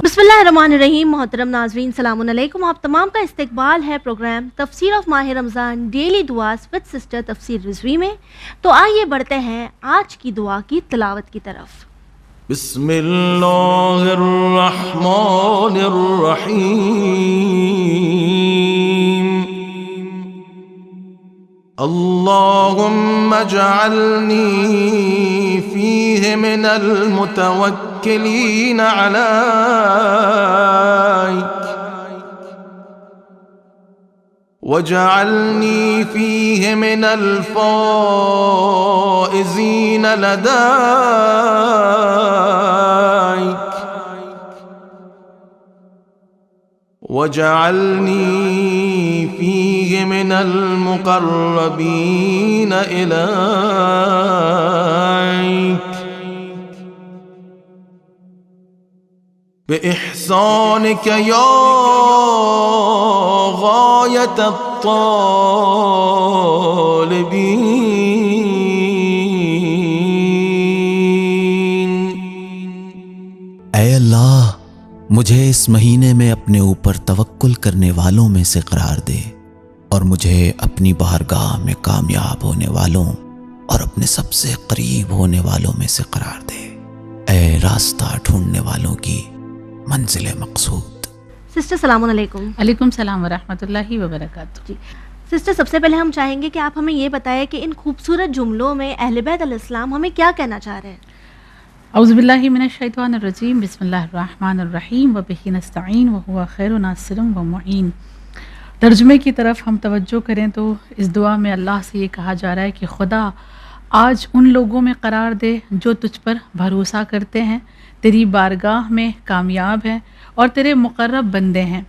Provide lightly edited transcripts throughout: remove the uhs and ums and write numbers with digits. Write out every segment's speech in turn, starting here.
बिस्मिल्लाहिर्रहमानिर्रहीम। मोहतरम नाज़रीन, सलामुन अलैकुम। आप तमाम का इस्तकबाल है प्रोग्राम तफसीर ऑफ माह रमज़ान डेली दुआस विद सिस्टर तफसीर रिजवी में। तो आइए बढ़ते हैं आज की दुआ की तिलावत की तरफ। बिस्मिल्लाहिर्रहमानिर्रहीम। अल्लाहुम्मा जअलनी फीहि मिनल मुतवक्किलीन अलैक वजअलनी फीहि मिनल फाइज़ीन लदैक वजअलनी फीहि मिनल मुक़र्रबीन इलैक बिइहसानिक या गायत अत्तालिबीन। ऐ अल्लाह, मुझे इस महीने में अपने ऊपर तवक्कुल करने वालों में से करार दे और मुझे अपनी बारगाह में कामयाब होने वालों और अपने सबसे करीब होने वालों में से करार दे। ऐ रास्ता ढूंढने वालों की मंजिल मकसूद। सिस्टर सलामुन अलैकुम। अलैकुम सलाम व रहमतुल्लाहि व बरकातुहू। जी सिस्टर, सबसे पहले हम चाहेंगे कि आप हमें ये बताएं कि इन खूबसूरत जुमलों में अहले बैत अलैहिस्सलाम हमें क्या कहना चाह रहे हैं। औज़ु बिल्लाहि मिनश शैतानिर रजीम। बिस्मिल्लाहिर रहमानिर रहीम व बिही नस्तईन व हुवा खैरुन नासिरुन व मुईन। तर्जुमे की तरफ हम तवज्जो करें तो इस दुआ में अल्लाह से ये कहा जा रहा है कि खुदा आज उन लोगों में करार दे जो तुझ पर भरोसा करते हैं, तेरी बारगाह में कामयाब हैं और तेरे मुक़र्रब बंदे हैं।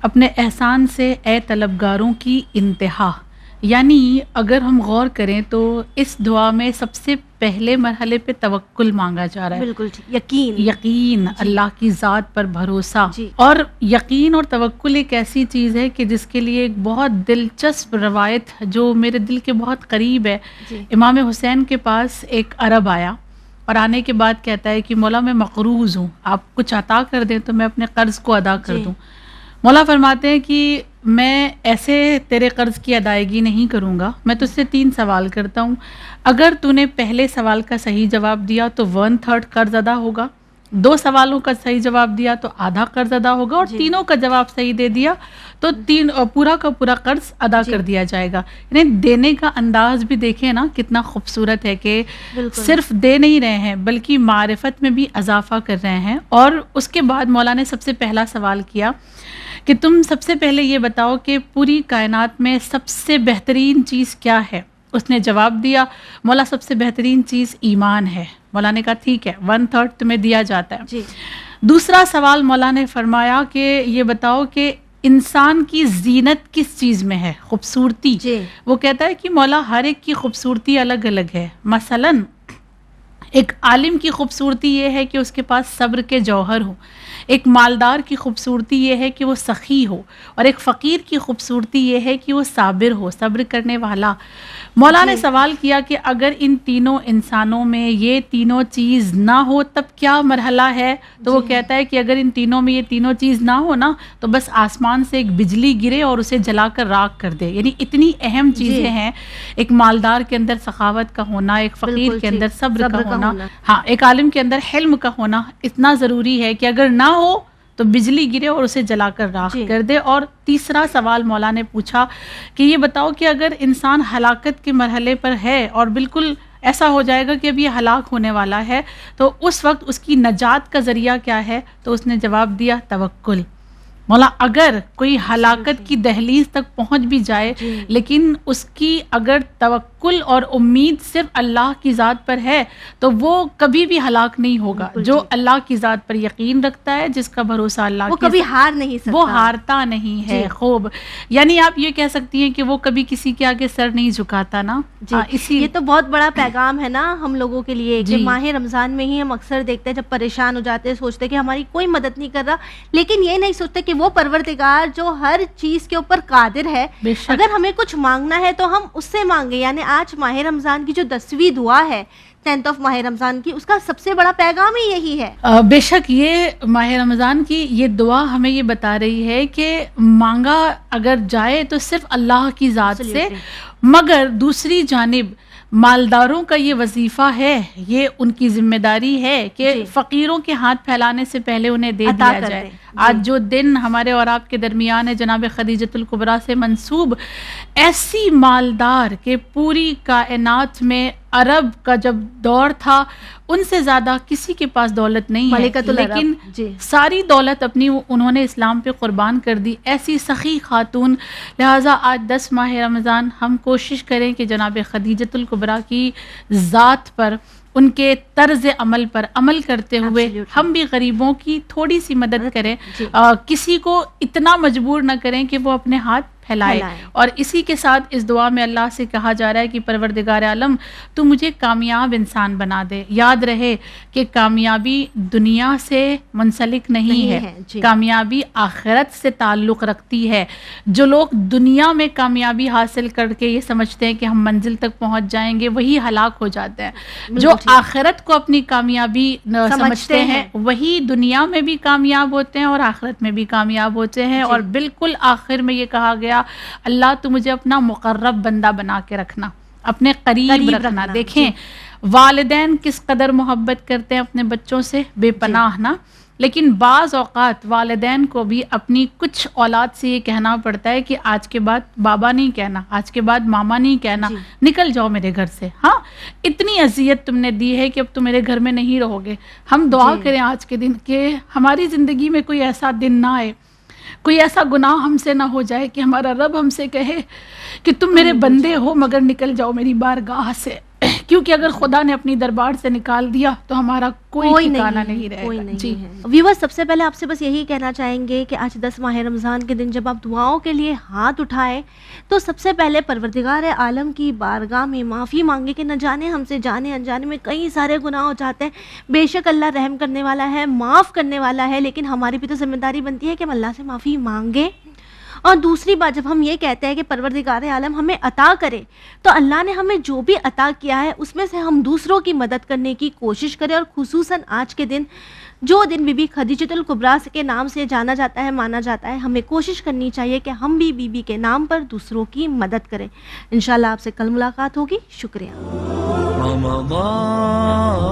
अपने एहसान से ए तलबगारों की इंतहा, यानी अगर हम गौर करें तो इस दुआ में सबसे पहले मरहले पे तवक्कुल मांगा जा रहा है। बिल्कुल ठीक, यकीन अल्लाह की ज़ात पर भरोसा। जी। और यकीन और तवक्कुल एक ऐसी चीज़ है कि जिसके लिए एक बहुत दिलचस्प रवायत जो मेरे दिल के बहुत करीब है। इमाम हुसैन के पास एक अरब आया और आने के बाद कहता है कि मौला मैं मक़रूज़ हूँ, आप कुछ अता कर दें तो मैं अपने कर्ज़ को अदा कर दूँ। मौला फरमाते हैं कि मैं ऐसे तेरे कर्ज़ की अदायगी नहीं करूँगा, मैं तुझसे 3 सवाल करता हूँ। अगर तूने पहले सवाल का सही जवाब दिया तो 1/3 कर्ज़ अदा होगा, 2 सवालों का सही जवाब दिया तो आधा कर्ज़ अदा होगा और तीनों का जवाब सही दे दिया तो पूरा का पूरा कर्ज़ अदा कर दिया जाएगा। यानी देने का अंदाज़ भी देखें ना कितना खूबसूरत है कि सिर्फ दे नहीं रहे हैं बल्कि मारिफत में भी इजाफा कर रहे हैं। और उसके बाद मौला ने सबसे पहला सवाल किया कि तुम सबसे पहले ये बताओ कि पूरी कायनात में सबसे बेहतरीन चीज़ क्या है। उसने जवाब दिया मौला सबसे बेहतरीन चीज़ ईमान है। मौला ने कहा ठीक है, 1/3 तुम्हें दिया जाता है। जी। दूसरा सवाल मौला ने फरमाया कि ये बताओ कि इंसान की जीनत किस चीज़ में है, खूबसूरती। वो कहता है कि मौला हर एक की खूबसूरती अलग अलग है। मसलन एक आलिम की खूबसूरती ये है कि उसके पास सब्र के जौहर हो, एक मालदार की खूबसूरती ये है कि वो सखी हो, और एक फ़कीर की खूबसूरती ये है कि वो साबिर हो, सब्र करने वाला। मौला ने सवाल किया कि अगर इन तीनों इंसानों में ये तीनों चीज़ ना हो तब क्या मरहला है। तो वो कहता है कि अगर इन तीनों में ये तीनों चीज़ ना हो ना तो बस आसमान से एक बिजली गिरे और उसे जलाकर राख कर दे। यानी इतनी अहम चीज़ें हैं, एक मालदार के अंदर सखावत का होना, एक फ़कीर के अंदर सब्र का होना, हाँ, एक आलिम के अंदर हिल्म का होना इतना ज़रूरी है कि अगर ना हो तो बिजली गिरे और उसे जलाकर राख कर दे। और तीसरा सवाल मौला ने पूछा कि ये बताओ कि अगर इंसान हलाकत के मरहले पर है और बिल्कुल ऐसा हो जाएगा कि अब ये हलाक होने वाला है तो उस वक्त उसकी नजात का ज़रिया क्या है। तो उसने जवाब दिया तवक्कुल। मौला अगर कोई हलाकत की दहलीज तक पहुंच भी जाए लेकिन उसकी अगर توکل اور امید صرف اللہ کی ذات پر ہے تو وہ کبھی بھی ہلاک نہیں ہوگا. جو اللہ کی ذات پر یقین رکھتا ہے, جس کا بھروسہ اللہ وہ کبھی ہار نہیں سکتا, وہ ہارتا نہیں ہے. خوب, یعنی آپ یہ کہہ سکتی ہیں کہ وہ کبھی کسی کے آگے سر نہیں جھکاتا نا. یہ تو بہت بڑا پیغام ہے نا ہم لوگوں کے لیے کہ ماہ رمضان میں ہی ہم اکثر دیکھتے ہیں جب پریشان ہو جاتے ہیں, سوچتے ہیں کہ ہماری کوئی مدد نہیں کر رہا, لیکن یہ نہیں سوچتے کہ وہ پروردگار جو ہر چیز کے اوپر قادر ہے, اگر ہمیں کچھ مانگنا ہے تو ہم اس سے مانگے. یعنی آج ماہ رمضان کی جو 10ویں دعا ہے 10th آف ماہ رمضان کی, اس کا سب سے بڑا پیغام ہی یہی ہے. بے شک یہ ماہ رمضان کی یہ دعا ہمیں یہ بتا رہی ہے کہ مانگا اگر جائے تو صرف اللہ کی ذات سے, مگر دوسری جانب مالداروں کا یہ وظیفہ ہے, یہ ان کی ذمہ داری ہے کہ فقیروں کے ہاتھ پھیلانے سے پہلے انہیں دے دیا جائے. آج جو دن ہمارے اور آپ کے درمیان ہے جناب خدیجۃ الکبریٰ سے منسوب, ایسی مالدار کہ پوری کائنات میں عرب کا جب دور تھا ان سے زیادہ کسی کے پاس دولت نہیں ہے, لیکن ساری دولت اپنی انہوں نے اسلام پہ قربان کر دی, ایسی سخی خاتون. لہٰذا آج 10 ماہ رمضان ہم کوشش کریں کہ جناب خدیجۃ الکبریٰ کی ذات پر, ان کے طرز عمل پر عمل کرتے ہوئے ہم بھی غریبوں کی تھوڑی سی مدد کریں, کسی کو اتنا مجبور نہ کریں کہ وہ اپنے ہاتھ پھیلائے. اور اسی کے ساتھ اس دعا میں اللہ سے کہا جا رہا ہے کہ پروردگار عالم تو مجھے کامیاب انسان بنا دے. یاد رہے کہ کامیابی دنیا سے منسلک نہیں ہے, کامیابی آخرت سے تعلق رکھتی ہے. جو لوگ دنیا میں کامیابی حاصل کر کے یہ سمجھتے ہیں کہ ہم منزل تک پہنچ جائیں گے, وہی ہلاک ہو جاتے ہیں. جو آخرت کو اپنی کامیابی سمجھتے ہیں وہی دنیا میں بھی کامیاب ہوتے ہیں اور آخرت میں بھی کامیاب ہوتے ہیں. اور بالکل آخر میں یہ کہا گیا اللہ تو مجھے اپنا مقرب بندہ بنا کے رکھنا, اپنے قریب رکھنا. دیکھیں والدین کس قدر محبت کرتے ہیں اپنے بچوں سے, بے پناہ نا. لیکن بعض اوقات والدین کو بھی اپنی کچھ اولاد سے یہ کہنا پڑتا ہے کہ آج کے بعد بابا نہیں کہنا, آج کے بعد ماما نہیں کہنا, نکل جاؤ میرے گھر سے. ہاں اتنی اذیت تم نے دی ہے کہ اب تم میرے گھر میں نہیں رہو گے. ہم دعا کریں آج کے دن کہ ہماری زندگی میں کوئی ایسا دن نہ آئے, کوئی ایسا گناہ ہم سے نہ ہو جائے کہ ہمارا رب ہم سے کہے کہ تم میرے بندے ہو مگر نکل جاؤ میری بارگاہ سے. کیونکہ اگر خدا نے اپنی دربار سے نکال دیا تو ہمارا کوئی ٹھکانہ نہیں رہے گا. جی ویورز, سب سے پہلے آپ سے بس یہی کہنا چاہیں گے کہ آج 10 ماہ رمضان کے دن جب آپ دعاؤں کے لیے ہاتھ اٹھائیں تو سب سے پہلے پروردگار عالم کی بارگاہ میں معافی مانگے کہ نہ جانے ہم سے جانے انجانے میں کئی سارے گناہ ہو جاتے ہیں. بے شک اللہ رحم کرنے والا ہے, معاف کرنے والا ہے, لیکن ہماری بھی تو ذمہ داری بنتی ہے کہ ہم اللہ سے معافی مانگیں. اور دوسری بات, جب ہم یہ کہتے ہیں کہ پروردگار عالم ہمیں عطا کرے تو اللہ نے ہمیں جو بھی عطا کیا ہے اس میں سے ہم دوسروں کی مدد کرنے کی کوشش کریں. اور خصوصاً آج کے دن جو دن بی بی خدیجۃ الکبریٰ کے نام سے جانا جاتا ہے, مانا جاتا ہے, ہمیں کوشش کرنی چاہیے کہ ہم بھی بی بی کے نام پر دوسروں کی مدد کریں. انشاءاللہ آپ سے کل ملاقات ہوگی. شکریہ. رمضان